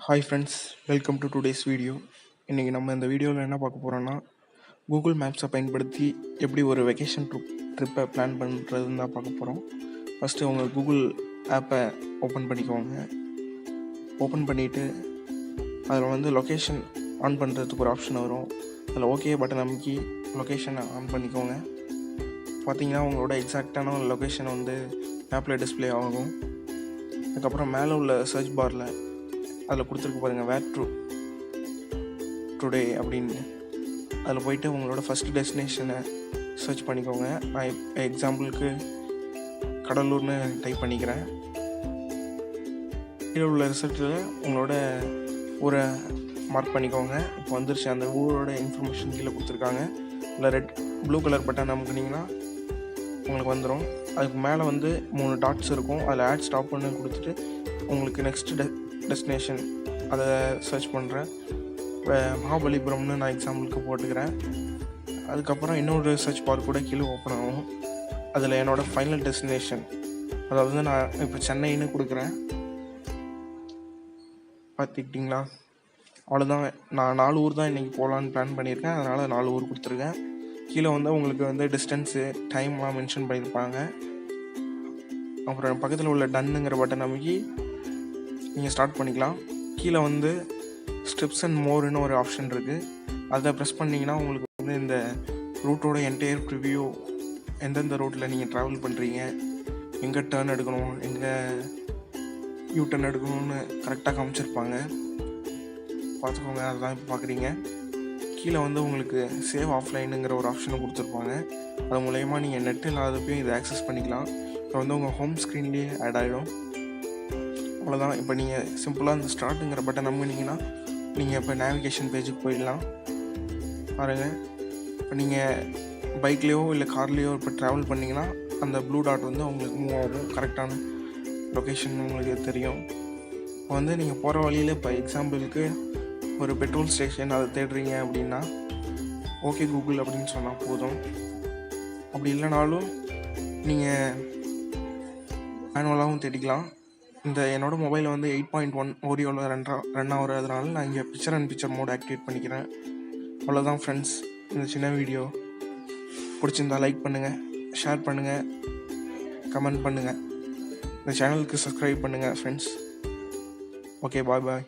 Hi friends, welcome to today's video. இன்றைக்கி நம்ம இந்த வீடியோவில் என்ன பார்க்க போகிறோன்னா, கூகுள் மேப்ஸை பயன்படுத்தி எப்படி ஒரு வெக்கேஷன் ட்ரிப்பை பிளான் பண்ணுறதுன்னு தான் பார்க்க போகிறோம். ஃபஸ்ட்டு உங்கள் கூகுள் ஆப்பை ஓப்பன் பண்ணிக்கோங்க. ஓப்பன் பண்ணிவிட்டு அதில் லொக்கேஷன் ஆன் பண்ணுறதுக்கு ஒரு ஆப்ஷன் வரும். அதில் ஓகே பட்டன் அமைக்கி லொக்கேஷனை ஆன் பண்ணிக்கோங்க. பார்த்தீங்கன்னா உங்களோட எக்ஸாக்டான லொக்கேஷன் மேப்பில் டிஸ்பிளே ஆகும். அதுக்கப்புறம் மேலே உள்ள சர்ச் பாரில் அதில் கொடுத்துருக்கு பாருங்கள், வேர் டுடே அப்படின்னு. அதில் போயிட்டு உங்களோட ஃபஸ்ட்டு டெஸ்டினேஷனை சர்ச் பண்ணிக்கோங்க. நான் எக்ஸாம்பிளுக்கு கடலூர்னு டைப் பண்ணிக்கிறேன். கீழே உள்ள ரிசல்ட்டில் உங்களோட ஊரை மார்க் பண்ணிக்கோங்க. இப்போ வந்துருச்சு, அந்த ஊரோட இன்ஃபர்மேஷன் கீழே கொடுத்துருக்காங்க. இல்லை ப்ளூ கலர் பட்டன் அமுக்குனிங்கன்னா உங்களுக்கு வந்துடும். அதுக்கு மேலே 3 டாட்ஸ் இருக்கும். அதில் ஆட் ஸ்டாப் பண்ணி கொடுத்துட்டு உங்களுக்கு நெக்ஸ்ட்டு டெஸ்டினேஷன் அதை சர்ச் பண்ணுறேன். இப்போ மகாபலிபுரம்னு நான் எக்ஸாம்பிளுக்கு போட்டுக்கிறேன். அதுக்கப்புறம் இன்னொரு சர்ச் பார் கூட கீழே ஓப்பன் ஆகும். அதில் என்னோடய ஃபைனல் டெஸ்டினேஷன், அதாவது நான் இப்போ சென்னைன்னு கொடுக்குறேன். பார்த்துக்கிட்டிங்களா? அவ்வளோதான். நான் 4 ஊர் தான் இன்றைக்கி போகலான்னு பிளான் பண்ணியிருக்கேன். அதனால் 4 ஊர் கொடுத்துருக்கேன். கீழே உங்களுக்கு டிஸ்டன்ஸு, டைம்லாம் மென்ஷன் பண்ணியிருப்பாங்க. அப்புறம் பக்கத்தில் உள்ள டன்னுங்கிற பட்டன் அமைக்கி நீங்கள் ஸ்டார்ட் பண்ணிக்கலாம். கீழே ஸ்டெப்ஸ் அண்ட் மோர்னு ஒரு ஆப்ஷன் இருக்குது. அதை ப்ரெஸ் பண்ணிங்கன்னா உங்களுக்கு இந்த ரூட்டோட என்டையர் ப்ரிவ்யூ, எந்தெந்த ரூட்டில் நீங்கள் ட்ராவல் பண்ணுறீங்க, எங்கே டர்ன் எடுக்கணும், எங்கே யூ டர்ன் எடுக்கணும்னு கரெக்டாக காமிச்சிருப்பாங்க. பார்த்துக்கோங்க. அதுதான் இப்போ பார்க்குறீங்க. கீழே உங்களுக்கு சேவ் ஆஃப்லைனுங்கிற ஒரு ஆப்ஷனை கொடுத்துருப்பாங்க. அது மூலயமா நீங்கள் நெட் இல்லாதப்பையும் இதை ஆக்சஸ் பண்ணிக்கலாம். இப்போ உங்கள் ஹோம் ஸ்க்ரீன்லேயே ஆட் ஆகிடும். அவ்வளோதான். இப்போ நீங்கள் சிம்பிளாக இந்த ஸ்டார்ட்டுங்கிற பட்டன் நம்பினீங்கன்னா நீங்கள் இப்போ நேவிகேஷன் பேஜுக்கு போயிடலாம். பாருங்கள், இப்போ நீங்கள் பைக்லேயோ இல்லை கார்லேயோ இப்போ ட்ராவல் பண்ணிங்கன்னா அந்த ப்ளூ டாட் உங்களுக்கு மூவ் ஆகும். கரெக்டான லொக்கேஷன் உங்களுக்கு தெரியும். இப்போ நீங்கள் போகிற வழியில் இப்போ எக்ஸாம்பிளுக்கு ஒரு பெட்ரோல் ஸ்டேஷன் அதை தேடுறீங்க அப்படின்னா ஓகே கூகுள் அப்படின்னு சொன்னால் போதும். அப்படி இல்லைனாலும் நீங்கள் மேனுவலாகவும் தேடிக்கலாம். இந்த என்னோடய மொபைலில் 8.1 ஓரியோவில் ரன் ஆகிறதுனால நான் இங்கே பிக்சர் மோட் ஆக்டிவேட் பண்ணிக்கிறேன். அவ்வளோதான் ஃப்ரெண்ட்ஸ். இந்த சின்ன வீடியோ பிடிச்சிருந்தா லைக் பண்ணுங்கள், ஷேர் பண்ணுங்கள், கமெண்ட் பண்ணுங்கள். இந்த சேனலுக்கு சப்ஸ்கிரைப் பண்ணுங்கள் ஃப்ரெண்ட்ஸ். ஓகே, பாய்.